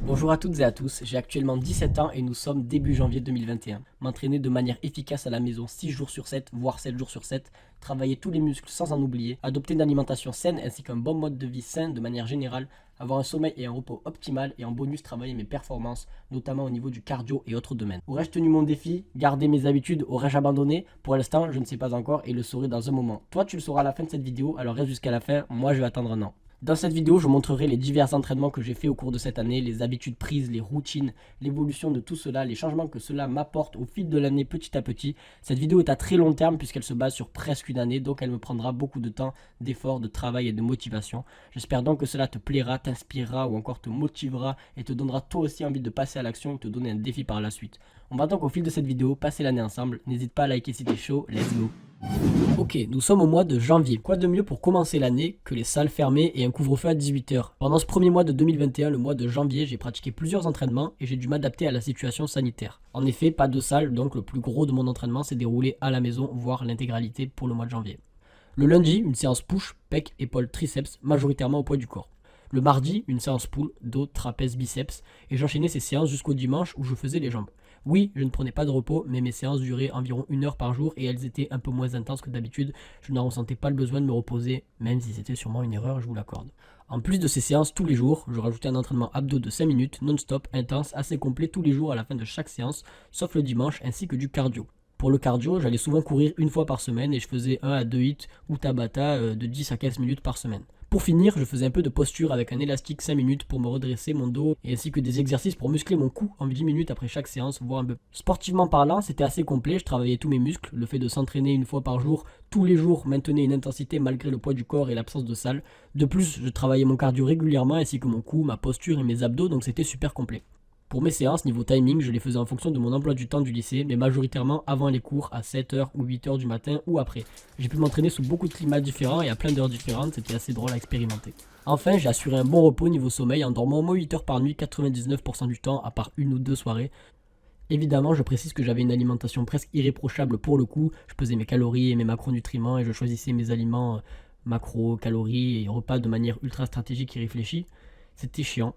Bonjour à toutes et à tous, j'ai actuellement 17 ans et nous sommes début janvier 2021. M'entraîner de manière efficace à la maison 6 jours sur 7, voire 7 jours sur 7, travailler tous les muscles sans en oublier, adopter une alimentation saine ainsi qu'un bon mode de vie sain de manière générale, avoir un sommeil et un repos optimal et en bonus travailler mes performances, notamment au niveau du cardio et autres domaines. Aurais-je tenu mon défi, garder mes habitudes, aurais-je abandonné? Pour l'instant, je ne sais pas encore et le saurai dans un moment. Toi, tu le sauras à la fin de cette vidéo, alors reste jusqu'à la fin, moi je vais attendre un an. Dans cette vidéo, je vous montrerai les divers entraînements que j'ai fait au cours de cette année, les habitudes prises, les routines, l'évolution de tout cela, les changements que cela m'apporte au fil de l'année petit à petit. Cette vidéo est à très long terme puisqu'elle se base sur presque une année, donc elle me prendra beaucoup de temps, d'efforts, de travail et de motivation. J'espère donc que cela te plaira, t'inspirera ou encore te motivera et te donnera toi aussi envie de passer à l'action ou te donner un défi par la suite. On va donc au fil de cette vidéo passer l'année ensemble. N'hésite pas à liker si t'es chaud, let's go! Ok, nous sommes au mois de janvier. Quoi de mieux pour commencer l'année que les salles fermées et un couvre-feu à 18 h? Pendant ce premier mois de 2021, le mois de janvier, j'ai pratiqué plusieurs entraînements et j'ai dû m'adapter à la situation sanitaire. En effet, pas de salle, donc le plus gros de mon entraînement s'est déroulé à la maison, voire l'intégralité pour le mois de janvier. Le lundi, une séance push, pec, épaules, triceps, majoritairement au poids du corps. Le mardi, une séance pull, dos, trapèze, biceps, et j'enchaînais ces séances jusqu'au dimanche où je faisais les jambes. Oui, je ne prenais pas de repos, mais mes séances duraient environ 1 heure par jour et elles étaient un peu moins intenses que d'habitude. Je n'en ressentais pas le besoin de me reposer, même si c'était sûrement une erreur, je vous l'accorde. En plus de ces séances tous les jours, je rajoutais un entraînement abdos de 5 minutes, non-stop, intense, assez complet tous les jours à la fin de chaque séance, sauf le dimanche, ainsi que du cardio. Pour le cardio, j'allais souvent courir une fois par semaine et je faisais 1 à 2 hits ou Tabata de 10 à 15 minutes par semaine. Pour finir, je faisais un peu de posture avec un élastique 5 minutes pour me redresser mon dos et ainsi que des exercices pour muscler mon cou en 10 minutes après chaque séance, voire un peu. Sportivement parlant, c'était assez complet, je travaillais tous mes muscles, le fait de s'entraîner une fois par jour, tous les jours, maintenait une intensité malgré le poids du corps et l'absence de salle. De plus, je travaillais mon cardio régulièrement ainsi que mon cou, ma posture et mes abdos, donc c'était super complet. Pour mes séances, niveau timing, je les faisais en fonction de mon emploi du temps du lycée, mais majoritairement avant les cours à 7 h ou 8 h du matin ou après. J'ai pu m'entraîner sous beaucoup de climats différents et à plein d'heures différentes, c'était assez drôle à expérimenter. Enfin, j'ai assuré un bon repos niveau sommeil en dormant au moins 8 heures par nuit, 99% du temps, à part une ou deux soirées. Évidemment, je précise que j'avais une alimentation presque irréprochable pour le coup, je pesais mes calories et mes macronutriments et je choisissais mes aliments macro, calories et repas de manière ultra stratégique et réfléchie. C'était chiant,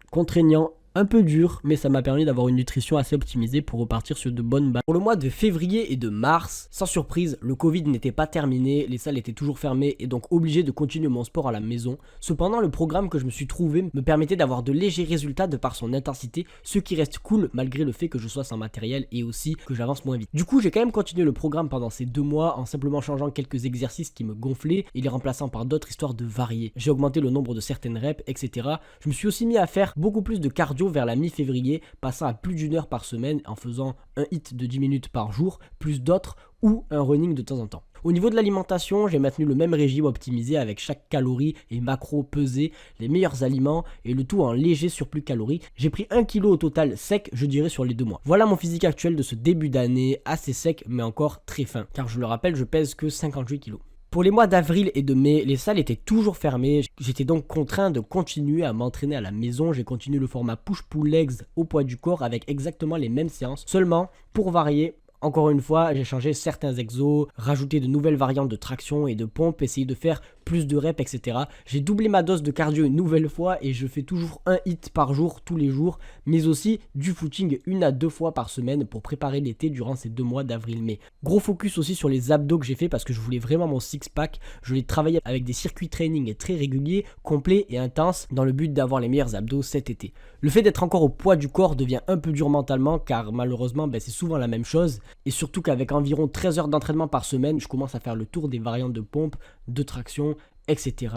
contraignant, un peu dur, mais ça m'a permis d'avoir une nutrition assez optimisée pour repartir sur de bonnes bases. Pour le mois de février et de mars, sans surprise, le Covid n'était pas terminé, les salles étaient toujours fermées et donc obligé de continuer mon sport à la maison. Cependant, le programme que je me suis trouvé me permettait d'avoir de légers résultats de par son intensité, ce qui reste cool malgré le fait que je sois sans matériel et aussi que j'avance moins vite. Du coup, j'ai quand même continué le programme pendant ces 2 mois en simplement changeant quelques exercices qui me gonflaient et les remplaçant par d'autres histoire de varier. J'ai augmenté le nombre de certaines reps, etc. Je me suis aussi mis à faire beaucoup plus de cardio vers la mi-février, passant à plus d'1 heure par semaine en faisant un hit de 10 minutes par jour, plus d'autres ou un running de temps en temps. Au niveau de l'alimentation, j'ai maintenu le même régime optimisé avec chaque calorie et macro pesé, les meilleurs aliments et le tout en léger surplus calorique. J'ai pris 1 kg au total sec, je dirais, sur les 2 mois. Voilà mon physique actuel de ce début d'année, assez sec mais encore très fin, car je le rappelle, je pèse que 58 kg. Pour les mois d'avril et de mai, les salles étaient toujours fermées, j'étais donc contraint de continuer à m'entraîner à la maison. J'ai continué le format push-pull legs au poids du corps avec exactement les mêmes séances, seulement pour varier. Encore une fois, j'ai changé certains exos, rajouté de nouvelles variantes de traction et de pompe, essayé de faire plus de reps, etc. J'ai doublé ma dose de cardio une nouvelle fois et je fais toujours un hit par jour, tous les jours, mais aussi du footing 1 à 2 fois par semaine pour préparer l'été durant ces 2 mois d'avril-mai. Gros focus aussi sur les abdos que j'ai fait parce que je voulais vraiment mon six-pack. Je l'ai travaillé avec des circuits training très réguliers, complets et intenses dans le but d'avoir les meilleurs abdos cet été. Le fait d'être encore au poids du corps devient un peu dur mentalement car malheureusement c'est souvent la même chose. Et surtout qu'avec environ 13 heures d'entraînement par semaine, je commence à faire le tour des variantes de pompe, de traction, etc.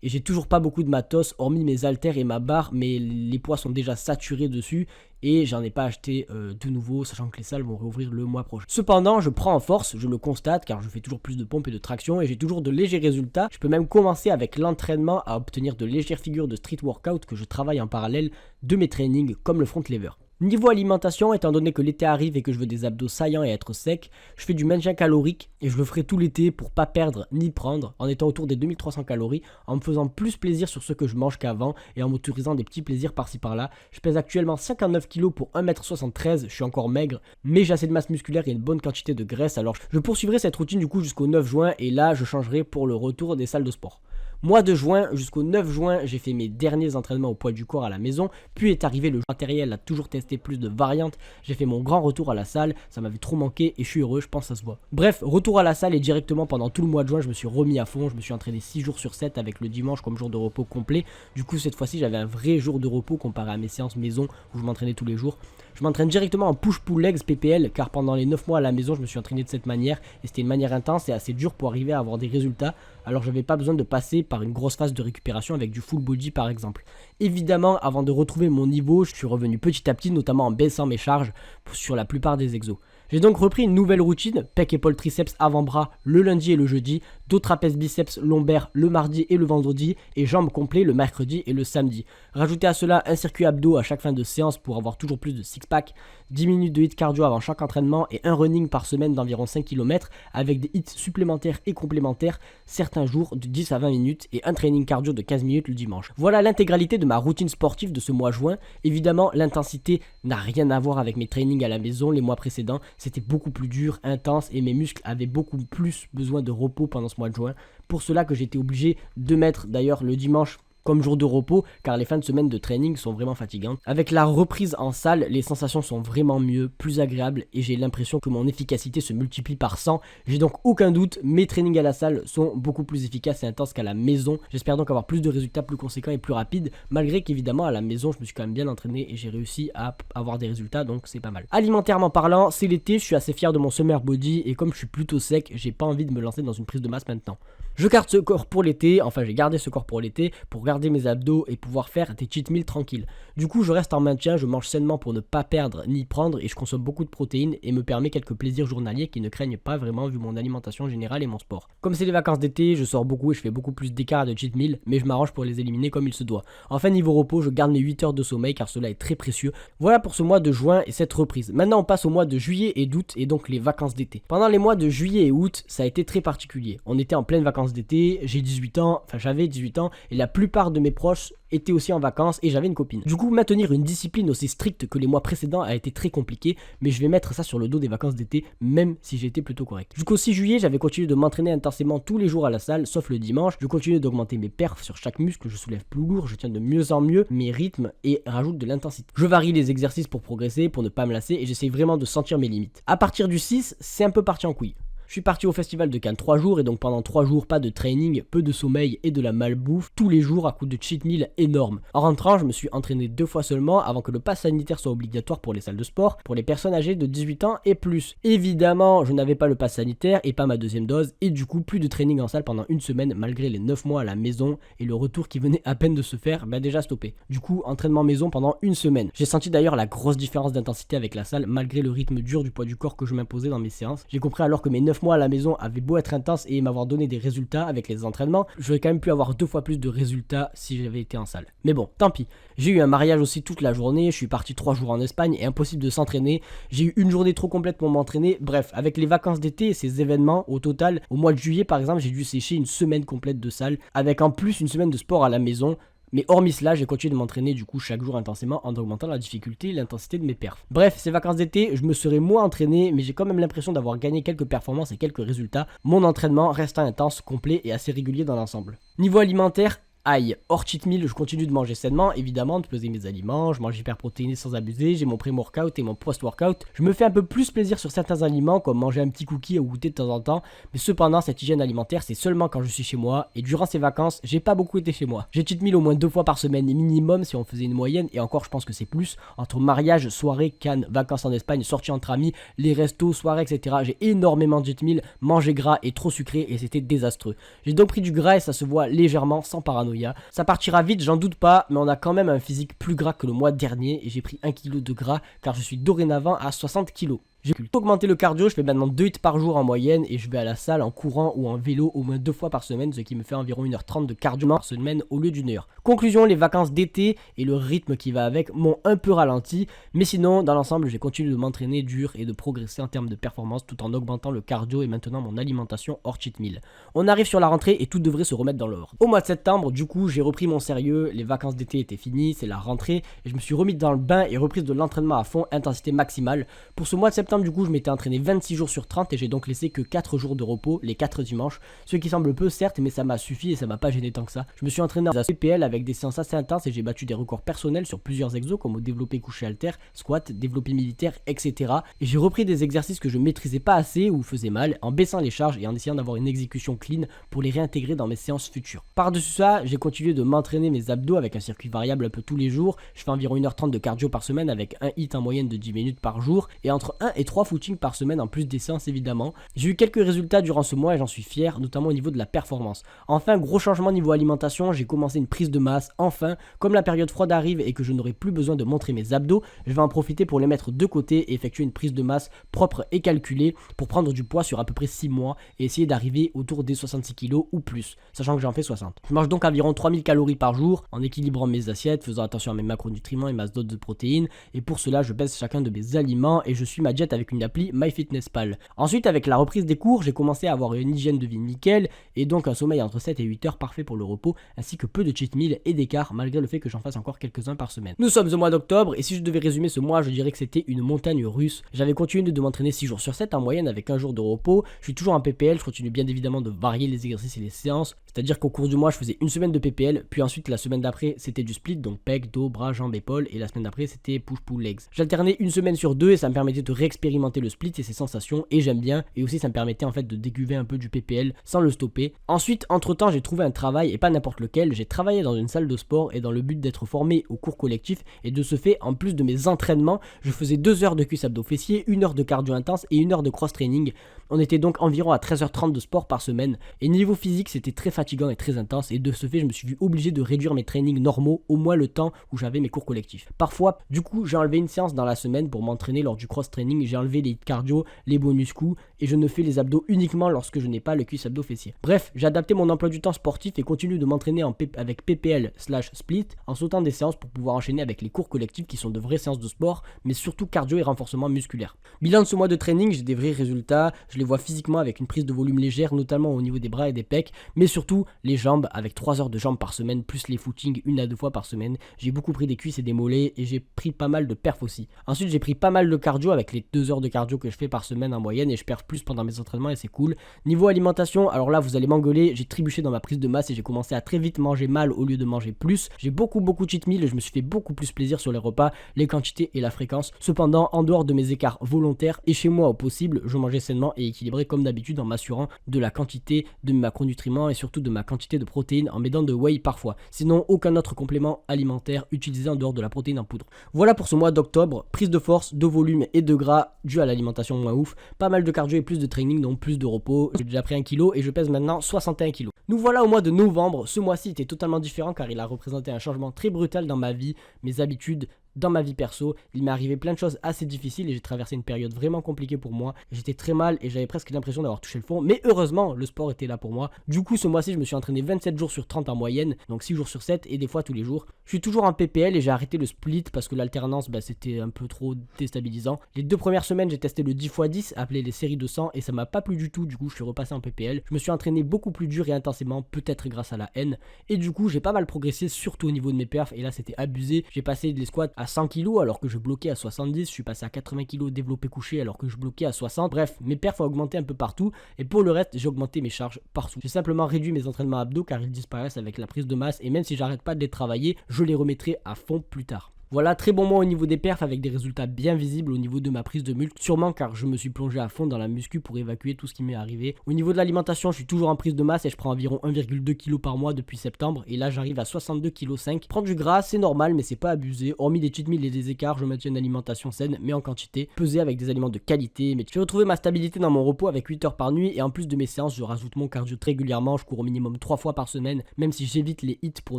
Et j'ai toujours pas beaucoup de matos, hormis mes haltères et ma barre, mais les poids sont déjà saturés dessus et j'en ai pas acheté de nouveau, sachant que les salles vont réouvrir le mois prochain. Cependant, je prends en force, je le constate, car je fais toujours plus de pompes et de traction et j'ai toujours de légers résultats. Je peux même commencer avec l'entraînement à obtenir de légères figures de street workout que je travaille en parallèle de mes trainings, comme le front lever. Niveau alimentation, étant donné que l'été arrive et que je veux des abdos saillants et être sec, je fais du maintien calorique et je le ferai tout l'été pour pas perdre ni prendre, en étant autour des 2300 calories, en me faisant plus plaisir sur ce que je mange qu'avant et en m'autorisant des petits plaisirs par-ci par-là. Je pèse actuellement 59 kg pour 1m73, je suis encore maigre, mais j'ai assez de masse musculaire et une bonne quantité de graisse, alors je poursuivrai cette routine du coup jusqu'au 9 juin et là je changerai pour le retour des salles de sport. Mois de juin jusqu'au 9 juin, j'ai fait mes derniers entraînements au poids du corps à la maison, puis est arrivé le matériel à toujours tester plus de variantes. J'ai fait mon grand retour à la salle, ça m'avait trop manqué et je suis heureux, je pense que ça se voit. Bref, retour à la salle et directement pendant tout le mois de juin, je me suis remis à fond, je me suis entraîné 6 jours sur 7 avec le dimanche comme jour de repos complet. Du coup, cette fois-ci, j'avais un vrai jour de repos comparé à mes séances maison où je m'entraînais tous les jours. Je m'entraîne directement en push-pull legs PPL car pendant les 9 mois à la maison, je me suis entraîné de cette manière et c'était une manière intense et assez dure pour arriver à avoir des résultats. Alors j'avais pas besoin de passer par une grosse phase de récupération avec du full body par exemple. Évidemment, avant de retrouver mon niveau, je suis revenu petit à petit, notamment en baissant mes charges sur la plupart des exos. J'ai donc repris une nouvelle routine, pec, épaule, triceps, avant-bras le lundi et le jeudi, dos, trapèze, biceps, lombaire le mardi et le vendredi et jambes complets le mercredi et le samedi. Rajoutez à cela un circuit abdos à chaque fin de séance pour avoir toujours plus de six-pack, 10 minutes de hit cardio avant chaque entraînement et un running par semaine d'environ 5 km avec des hits supplémentaires et complémentaires certains jours de 10 à 20 minutes et un training cardio de 15 minutes le dimanche. Voilà l'intégralité de ma routine sportive de ce mois juin. Évidemment, l'intensité n'a rien à voir avec mes trainings à la maison les mois précédents. C'était beaucoup plus dur, intense et mes muscles avaient beaucoup plus besoin de repos pendant ce mois de juin. Pour cela que j'étais obligé de mettre d'ailleurs le dimanche comme jour de repos car les fins de semaine de training sont vraiment fatigantes. Avec la reprise en salle, les sensations sont vraiment mieux, plus agréables et j'ai l'impression que mon efficacité se multiplie par 100. J'ai donc aucun doute, mes trainings à la salle sont beaucoup plus efficaces et intenses qu'à la maison. J'espère donc avoir plus de résultats plus conséquents et plus rapides, malgré qu'évidemment à la maison je me suis quand même bien entraîné et j'ai réussi à avoir des résultats, donc c'est pas mal. Alimentairement parlant, c'est l'été, je suis assez fier de mon summer body et comme je suis plutôt sec, j'ai pas envie de me lancer dans une prise de masse maintenant. Je garde ce corps pour l'été, enfin j'ai gardé ce corps pour l'été pour garder mes abdos et pouvoir faire des cheat meals tranquilles. Du coup je reste en maintien, je mange sainement pour ne pas perdre ni prendre et je consomme beaucoup de protéines et me permet quelques plaisirs journaliers qui ne craignent pas vraiment vu mon alimentation générale et mon sport. Comme c'est les vacances d'été, je sors beaucoup et je fais beaucoup plus d'écarts de cheat meals mais je m'arrange pour les éliminer comme il se doit. Enfin niveau repos, je garde mes 8 heures de sommeil car cela est très précieux. Voilà pour ce mois de juin et cette reprise. Maintenant on passe au mois de juillet et d'août et donc les vacances d'été. Pendant les mois de juillet et août, ça a été très particulier. On était en pleine vacances d'été, j'avais 18 ans et la plupart de mes proches étaient aussi en vacances et j'avais une copine. Du coup, maintenir une discipline aussi stricte que les mois précédents a été très compliqué, mais je vais mettre ça sur le dos des vacances d'été, même si j'ai été plutôt correct. Jusqu'au 6 juillet, j'avais continué de m'entraîner intensément tous les jours à la salle, sauf le dimanche. Je continue d'augmenter mes perfs sur chaque muscle, je soulève plus lourd, je tiens de mieux en mieux mes rythmes et rajoute de l'intensité. Je varie les exercices pour progresser, pour ne pas me lasser et j'essaye vraiment de sentir mes limites. À partir du 6, c'est un peu parti en couille. Je suis parti au festival de Cannes 3 jours et donc pendant 3 jours pas de training, peu de sommeil et de la malbouffe tous les jours à coups de cheat meal énormes. En rentrant, je me suis entraîné 2 fois seulement avant que le pass sanitaire soit obligatoire pour les salles de sport pour les personnes âgées de 18 ans et plus. Évidemment, je n'avais pas le pass sanitaire et pas ma deuxième dose et du coup plus de training en salle pendant une semaine malgré les 9 mois à la maison et le retour qui venait à peine de se faire, déjà stoppé. Du coup, entraînement maison pendant une semaine. J'ai senti d'ailleurs la grosse différence d'intensité avec la salle malgré le rythme dur du poids du corps que je m'imposais dans mes séances. J'ai compris alors que mes 9 mois à la maison avait beau être intense et m'avoir donné des résultats avec les entraînements, j'aurais quand même pu avoir 2 fois plus de résultats si j'avais été en salle. Mais bon, tant pis. J'ai eu un mariage aussi toute la journée, je suis parti 3 jours en Espagne et impossible de s'entraîner. J'ai eu une journée trop complète pour m'entraîner. Bref, avec les vacances d'été et ces événements, au total, au mois de juillet par exemple, j'ai dû sécher une semaine complète de salle, avec en plus une semaine de sport à la maison. Mais hormis cela, j'ai continué de m'entraîner du coup chaque jour intensément en augmentant la difficulté et l'intensité de mes perfs. Bref, ces vacances d'été, je me serais moins entraîné, mais j'ai quand même l'impression d'avoir gagné quelques performances et quelques résultats. Mon entraînement restant intense, complet et assez régulier dans l'ensemble. Niveau alimentaire, aïe, hors cheat meal, je continue de manger sainement, évidemment, de peser mes aliments, je mange hyper protéiné sans abuser, j'ai mon pré-workout et mon post-workout. Je me fais un peu plus plaisir sur certains aliments, comme manger un petit cookie au goûter de temps en temps, mais cependant, cette hygiène alimentaire, c'est seulement quand je suis chez moi, et durant ces vacances, j'ai pas beaucoup été chez moi. J'ai cheat meal au moins 2 fois par semaine, minimum, si on faisait une moyenne, et encore, je pense que c'est plus, entre mariage, soirée, Cannes, vacances en Espagne, sorties entre amis, les restos, soirées, etc. J'ai énormément de cheat meal, mangé gras et trop sucré, et c'était désastreux. J'ai donc pris du gras et ça se voit légèrement, sans paranoïa. Ça partira vite, j'en doute pas, mais on a quand même un physique plus gras que le mois dernier et j'ai pris 1 kg de gras car je suis dorénavant à 60 kg. J'ai augmenté le cardio, je fais maintenant 2 hits par jour en moyenne et je vais à la salle en courant ou en vélo au moins 2 fois par semaine, ce qui me fait environ 1h30 de cardio par semaine au lieu d'1 heure. Conclusion, les vacances d'été et le rythme qui va avec m'ont un peu ralenti, mais sinon dans l'ensemble j'ai continué de m'entraîner dur et de progresser en termes de performance tout en augmentant le cardio et maintenant mon alimentation hors cheat meal. On arrive sur la rentrée et tout devrait se remettre dans l'ordre. Au mois de septembre, du coup, j'ai repris mon sérieux, les vacances d'été étaient finies, c'est la rentrée et je me suis remis dans le bain et reprise de l'entraînement à fond, intensité maximale. Pour ce mois de septembre, septembre, du coup, je m'étais entraîné 26 jours sur 30 et j'ai donc laissé que 4 jours de repos, les 4 dimanches. Ce qui semble peu, certes, mais ça m'a suffi et ça m'a pas gêné tant que ça. Je me suis entraîné à PPL avec des séances assez intenses et j'ai battu des records personnels sur plusieurs exos comme au développé couché haltère, squat, développé militaire, etc. Et j'ai repris des exercices que je maîtrisais pas assez ou faisaient mal en baissant les charges et en essayant d'avoir une exécution clean pour les réintégrer dans mes séances futures. Par-dessus ça, j'ai continué de m'entraîner mes abdos avec un circuit variable un peu tous les jours. Je fais environ 1h30 de cardio par semaine avec un hit en moyenne de 10 minutes par jour et entre 1 et 3 footings par semaine en plus des séances évidemment. J'ai eu quelques résultats durant ce mois et j'en suis fier, notamment au niveau de la performance. Enfin, gros changement niveau alimentation, j'ai commencé une prise de masse. Enfin, comme la période froide arrive et que je n'aurai plus besoin de montrer mes abdos, je vais en profiter pour les mettre de côté et effectuer une prise de masse propre et calculée pour prendre du poids sur à peu près 6 mois et essayer d'arriver autour des 66 kg ou plus, sachant que j'en fais 60. Je mange donc environ 3000 calories par jour en équilibrant mes assiettes, faisant attention à mes macronutriments et ma dose de protéines, et pour cela je pèse chacun de mes aliments et je suis ma diète avec une appli MyFitnessPal. Ensuite, avec la reprise des cours, j'ai commencé à avoir une hygiène de vie nickel et donc un sommeil entre 7 et 8 heures parfait pour le repos, ainsi que peu de cheat meal et d'écart malgré le fait que j'en fasse encore quelques-uns par semaine. Nous sommes au mois d'octobre et si je devais résumer ce mois, je dirais que c'était une montagne russe. J'avais continué de m'entraîner 6 jours sur 7 en moyenne avec un jour de repos. Je suis toujours en PPL, je continue bien évidemment de varier les exercices et les séances. C'est-à-dire qu'au cours du mois, je faisais une semaine de PPL, puis ensuite la semaine d'après, c'était du split, donc pec, dos, bras, jambes, épaules, et la semaine d'après, c'était push-pull legs. J'alternais une semaine sur deux et ça me permettait de réexpérimenter le split et ses sensations, et j'aime bien, et aussi ça me permettait en fait de déguver un peu du PPL sans le stopper. Ensuite, entre-temps, j'ai trouvé un travail, et pas n'importe lequel, j'ai travaillé dans une salle de sport et dans le but d'être formé au cours collectif, et de ce fait, en plus de mes entraînements, je faisais 2 heures de cuisse abdos fessiers, 1 heure de cardio intense et 1 heure de cross-training. On était donc environ à 13h30 de sport par semaine, et niveau physique, c'était très fatigant et très intense, et de ce fait, je me suis vu obligé de réduire mes trainings normaux, au moins le temps où j'avais mes cours collectifs. Parfois, du coup, j'ai enlevé une séance dans la semaine pour m'entraîner lors du cross-training, j'ai enlevé les hits cardio, les bonus coups, et je ne fais les abdos uniquement lorsque je n'ai pas le cuisse abdos fessier. Bref, j'ai adapté mon emploi du temps sportif et continue de m'entraîner avec PPL/split, en sautant des séances pour pouvoir enchaîner avec les cours collectifs qui sont de vraies séances de sport, mais surtout cardio et renforcement musculaire. Bilan de ce mois de training, j'ai des vrais résultats, je les vois physiquement avec une prise de volume légère, notamment au niveau des bras et des pecs, mais surtout les jambes avec 3 heures de jambes par semaine, plus les footings 1 à 2 fois par semaine. J'ai beaucoup pris des cuisses et des mollets et j'ai pris pas mal de perf aussi. Ensuite, j'ai pris pas mal de cardio avec les 2 heures de cardio que je fais par semaine en moyenne et je perf plus pendant mes entraînements et c'est cool. Niveau alimentation, alors là vous allez m'engueuler, j'ai trébuché dans ma prise de masse et j'ai commencé à très vite manger mal au lieu de manger plus. J'ai beaucoup de cheat meal et je me suis fait beaucoup plus plaisir sur les repas, les quantités et la fréquence. Cependant, en dehors de mes écarts volontaires et chez moi au possible, je mangeais sainement et équilibré comme d'habitude en m'assurant de la quantité de mes macronutriments et surtout de ma quantité de protéines en m'aidant de whey parfois. Sinon, aucun autre complément alimentaire utilisé en dehors de la protéine en poudre. Voilà pour ce mois d'octobre, prise de force, de volume et de gras dû à l'alimentation moins ouf, pas mal de cardio et plus de training donc plus de repos. J'ai déjà pris 1 kg et je pèse maintenant 61 kg. Nous voilà au mois de novembre, ce mois-ci était totalement différent car il a représenté un changement très brutal dans ma vie, mes habitudes, dans ma vie perso. Il m'est arrivé plein de choses assez difficiles et j'ai traversé une période vraiment compliquée pour moi. J'étais très mal et j'avais presque l'impression d'avoir touché le fond, mais heureusement le sport était là pour moi. Du coup ce mois-ci je me suis entraîné 27 jours sur 30 en moyenne, donc 6 jours sur 7 et des fois tous les jours. Je suis toujours en PPL et j'ai arrêté le split parce que l'alternance c'était un peu trop déstabilisant. Les 2 premières semaines j'ai testé le 10x10 appelé les séries de 100 et ça m'a pas plu du tout, du coup je suis repassé en PPL. Je me suis entraîné beaucoup plus dur et intensément, peut-être grâce à la haine, et du coup j'ai pas mal progressé surtout au niveau de mes perfs et là c'était abusé. J'ai passé des squats à 100 kg alors que je bloquais à 70, je suis passé à 80 kg développé couché alors que je bloquais à 60. Bref, mes perfs ont augmenté un peu partout et pour le reste, j'ai augmenté mes charges partout. J'ai simplement réduit mes entraînements abdos car ils disparaissent avec la prise de masse et même si j'arrête pas de les travailler, je les remettrai à fond plus tard. Voilà, très bon mois au niveau des perfs avec des résultats bien visibles au niveau de ma prise de muscle, sûrement car je me suis plongé à fond dans la muscu pour évacuer tout ce qui m'est arrivé. Au niveau de l'alimentation, je suis toujours en prise de masse et je prends environ 1,2 kg par mois depuis septembre et là j'arrive à 62,5 kg. Prendre du gras, c'est normal mais c'est pas abusé. Hormis des cheat meals et des écarts, je maintiens une alimentation saine mais en quantité, pesée avec des aliments de qualité. Mais j'ai retrouvé ma stabilité dans mon repos avec 8 heures par nuit et en plus de mes séances, je rajoute mon cardio très régulièrement, je cours au minimum 3 fois par semaine, même si j'évite les hits pour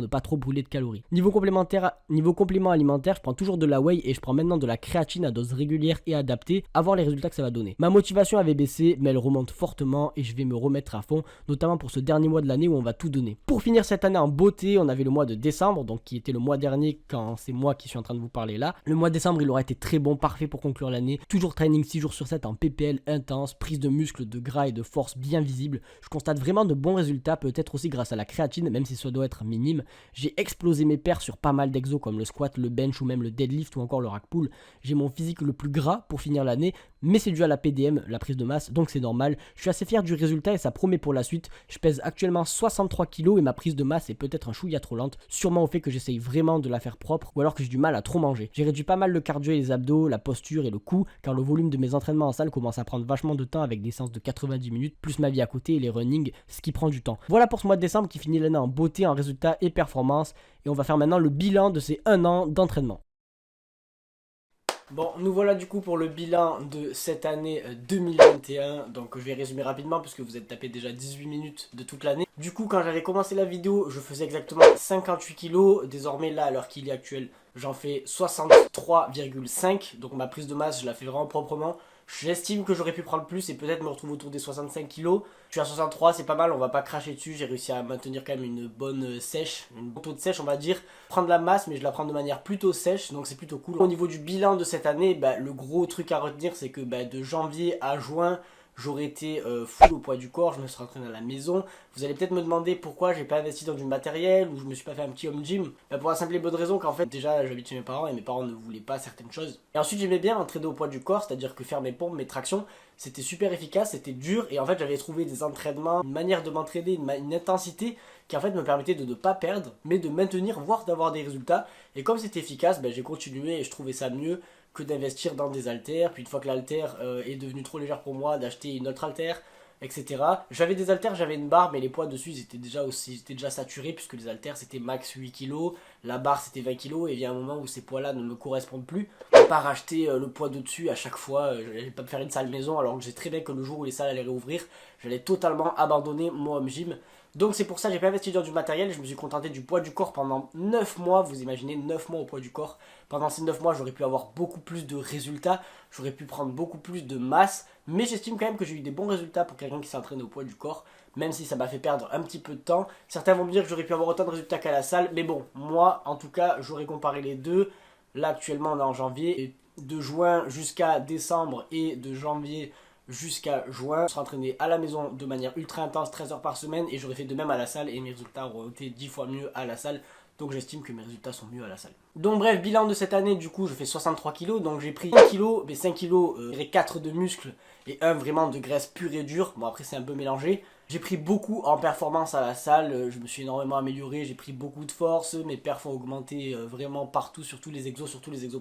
ne pas trop brûler de calories. Niveau complément alimentaire, je prends toujours de la whey et je prends maintenant de la créatine à dose régulière et adaptée à voir les résultats que ça va donner. Ma motivation avait baissé mais elle remonte fortement et je vais me remettre à fond, notamment pour ce dernier mois de l'année où on va tout donner. Pour finir cette année en beauté, on avait le mois de décembre, donc qui était le mois dernier quand c'est moi qui suis en train de vous parler là. Le mois de décembre il aura été très bon, parfait pour conclure l'année. Toujours training 6 jours sur 7 en PPL intense, prise de muscles, de gras et de force bien visible. Je constate vraiment de bons résultats, peut-être aussi grâce à la créatine même si ça doit être minime. J'ai explosé mes perfs sur pas mal d'exos comme le squat, le bench ou même le deadlift ou encore le rack pull. J'ai mon physique le plus gras pour finir l'année, mais c'est dû à la PDM, la prise de masse, donc c'est normal. Je suis assez fier du résultat et ça promet pour la suite. Je pèse actuellement 63 kg et ma prise de masse est peut-être un chouïa trop lente, sûrement au fait que j'essaye vraiment de la faire propre ou alors que j'ai du mal à trop manger. J'ai réduit pas mal le cardio et les abdos, la posture et le cou, car le volume de mes entraînements en salle commence à prendre vachement de temps avec des séances de 90 minutes, plus ma vie à côté et les running, ce qui prend du temps. Voilà pour ce mois de décembre qui finit l'année en beauté, en résultats et performance. Et on va faire maintenant le bilan de ces 1 an d'entraînement. Bon, nous voilà du coup pour le bilan de cette année 2021. Donc je vais résumer rapidement puisque vous êtes tapé déjà 18 minutes de toute l'année. Du coup, quand j'avais commencé la vidéo, je faisais exactement 58 kilos. Désormais là, à l'heure qu'il est actuelle, j'en fais 63,5. Donc ma prise de masse, je la fais vraiment proprement. J'estime que j'aurais pu prendre plus et peut-être me retrouver autour des 65 kilos. Je suis à 63, c'est pas mal, on va pas cracher dessus. J'ai réussi à maintenir quand même une bonne sèche, une bonne taux de sèche on va dire. Prendre la masse, mais je la prends de manière plutôt sèche, donc c'est plutôt cool. Au niveau du bilan de cette année, le gros truc à retenir, c'est que de janvier à juin, j'aurais été full au poids du corps, je me serais entraîné à la maison. Vous allez peut-être me demander pourquoi j'ai pas investi dans du matériel ou je me suis pas fait un petit home gym. Pour la simple et bonne raison qu'en fait déjà j'habite chez mes parents et mes parents ne voulaient pas certaines choses. Et ensuite j'aimais bien m'entraîner au poids du corps, c'est-à-dire que faire mes pompes, mes tractions, c'était super efficace, c'était dur et en fait j'avais trouvé des entraînements, une manière de m'entraîner, une intensité qui en fait me permettait de ne pas perdre mais de maintenir voire d'avoir des résultats. Et comme c'était efficace, j'ai continué et je trouvais ça mieux que d'investir dans des haltères, puis une fois que l'haltère est devenue trop légère pour moi, d'acheter une autre haltère, etc. J'avais des haltères, j'avais une barre, mais les poids dessus ils étaient déjà saturés, puisque les haltères c'était max 8 kg, la barre c'était 20 kg, et il y a un moment où ces poids là ne me correspondent plus. Je ne vais pas racheter le poids de dessus à chaque fois, je vais pas me faire une salle maison, alors que j'ai très bien que le jour où les salles allaient réouvrir, j'allais totalement abandonner mon home gym. Donc c'est pour ça que j'ai pas investi dans du matériel, je me suis contenté du poids du corps pendant 9 mois, vous imaginez 9 mois au poids du corps. Pendant ces 9 mois j'aurais pu avoir beaucoup plus de résultats, j'aurais pu prendre beaucoup plus de masse, mais j'estime quand même que j'ai eu des bons résultats pour quelqu'un qui s'entraîne au poids du corps, même si ça m'a fait perdre un petit peu de temps. Certains vont me dire que j'aurais pu avoir autant de résultats qu'à la salle, mais bon, moi en tout cas j'aurais comparé les deux. Là actuellement on est en janvier, et de juin jusqu'à décembre et de janvier jusqu'à juin, je serai entraîné à la maison de manière ultra intense, 13 heures par semaine, et j'aurais fait de même à la salle et mes résultats auront été 10 fois mieux à la salle. Donc j'estime que mes résultats sont mieux à la salle. Donc bref, bilan de cette année, du coup je fais 63 kg, donc j'ai pris 5 kg, mais 5 kg, 4 de muscles et 1 vraiment de graisse pure et dure. Bon après c'est un peu mélangé. J'ai pris beaucoup en performance à la salle, je me suis énormément amélioré, j'ai pris beaucoup de force, mes perfs ont augmenté vraiment partout, sur tous les exos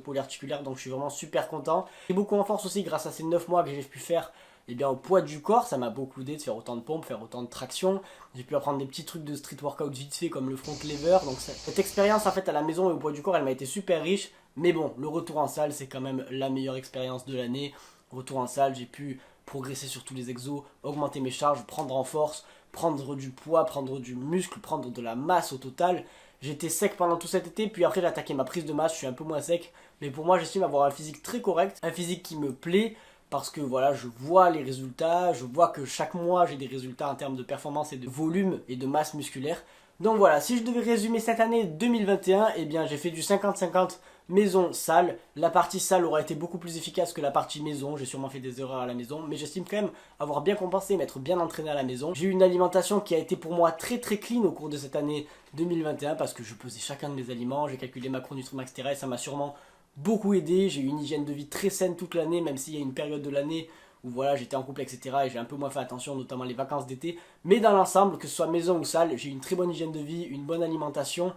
polyarticulaires, donc je suis vraiment super content. J'ai beaucoup en force aussi grâce à ces 9 mois que j'ai pu faire au poids du corps, ça m'a beaucoup aidé de faire autant de pompes, faire autant de traction. J'ai pu apprendre des petits trucs de street workout vite fait comme le front lever. Donc cette expérience en fait à la maison et au poids du corps, elle m'a été super riche. Mais bon, le retour en salle, c'est quand même la meilleure expérience de l'année. Retour en salle, j'ai pu progresser sur tous les exos, augmenter mes charges, prendre en force, prendre du poids, prendre du muscle, prendre de la masse au total. J'étais sec pendant tout cet été, puis après j'ai attaqué ma prise de masse, je suis un peu moins sec. Mais pour moi, j'estime avoir un physique très correct, un physique qui me plaît. Parce que voilà, je vois les résultats, je vois que chaque mois j'ai des résultats en termes de performance et de volume et de masse musculaire. Donc voilà, si je devais résumer cette année 2021, eh bien j'ai fait du 50-50 maison-salle. La partie salle aura été beaucoup plus efficace que la partie maison, j'ai sûrement fait des erreurs à la maison, mais j'estime quand même avoir bien compensé, m'être bien entraîné à la maison. J'ai eu une alimentation qui a été pour moi très très clean au cours de cette année 2021 parce que je pesais chacun de mes aliments, j'ai calculé macronutriments, etc. et ça m'a sûrement beaucoup aidé. J'ai eu une hygiène de vie très saine toute l'année, même s'il y a une période de l'année où voilà, j'étais en couple, etc. et j'ai un peu moins fait attention, notamment les vacances d'été. Mais dans l'ensemble, que ce soit maison ou salle, j'ai eu une très bonne hygiène de vie, une bonne alimentation,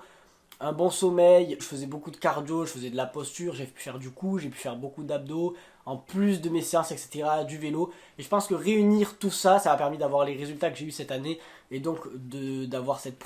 un bon sommeil, je faisais beaucoup de cardio, je faisais de la posture, j'ai pu faire du cou, j'ai pu faire beaucoup d'abdos, en plus de mes séances, etc., du vélo. Et je pense que réunir tout ça, ça a permis d'avoir les résultats que j'ai eu cette année, et donc d'avoir cette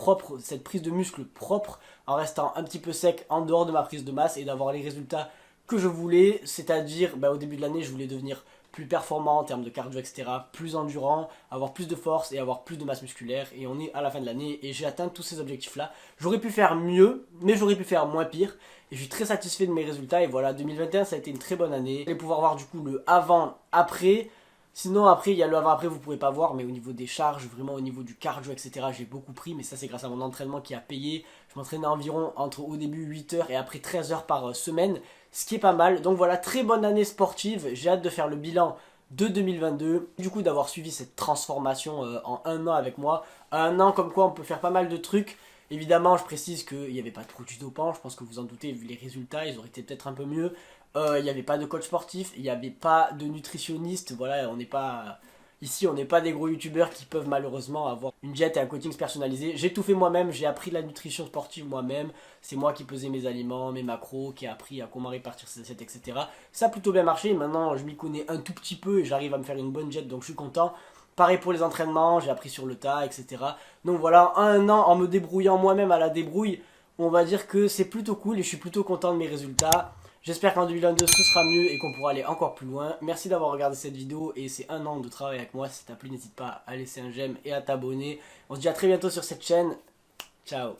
prise de muscle propre, en restant un petit peu sec en dehors de ma prise de masse, et d'avoir les résultats que je voulais, c'est-à-dire au début de l'année, je voulais devenir plus performant en termes de cardio, etc., plus endurant, avoir plus de force et avoir plus de masse musculaire. Et on est à la fin de l'année et j'ai atteint tous ces objectifs-là. J'aurais pu faire mieux, mais j'aurais pu faire moins pire. Et je suis très satisfait de mes résultats. Et voilà, 2021, ça a été une très bonne année. Vous allez pouvoir voir du coup le avant-après. Sinon, après, il y a le avant-après, vous ne pourrez pas voir, mais au niveau des charges, vraiment au niveau du cardio, etc., j'ai beaucoup pris. Mais ça, c'est grâce à mon entraînement qui a payé. Je m'entraînais environ entre au début 8 heures et après 13 heures par semaine, ce qui est pas mal. Donc voilà, très bonne année sportive. J'ai hâte de faire le bilan de 2022. Du coup, d'avoir suivi cette transformation en 1 an avec moi. 1 an, comme quoi, on peut faire pas mal de trucs. Évidemment, je précise qu'il n'y avait pas trop de dopant, je pense que vous en doutez, vu les résultats, ils auraient été peut-être un peu mieux. Il n'y avait pas de coach sportif, il n'y avait pas de nutritionniste, voilà, on n'est pas... Ici, on n'est pas des gros youtubeurs qui peuvent malheureusement avoir une diète et un coaching personnalisé. J'ai tout fait moi-même, j'ai appris la nutrition sportive moi-même. C'est moi qui pesais mes aliments, mes macros, qui ai appris à comment répartir ses assiettes, etc. Ça a plutôt bien marché. Maintenant, je m'y connais un tout petit peu et j'arrive à me faire une bonne diète, donc je suis content. Pareil pour les entraînements, j'ai appris sur le tas, etc. Donc voilà, un an en me débrouillant moi-même à la débrouille, on va dire que c'est plutôt cool et je suis plutôt content de mes résultats. J'espère qu'en 2022 ce sera mieux et qu'on pourra aller encore plus loin. Merci d'avoir regardé cette vidéo et c'est un an de travail avec moi. Si ça t'a plu, n'hésite pas à laisser un j'aime et à t'abonner. On se dit à très bientôt sur cette chaîne. Ciao.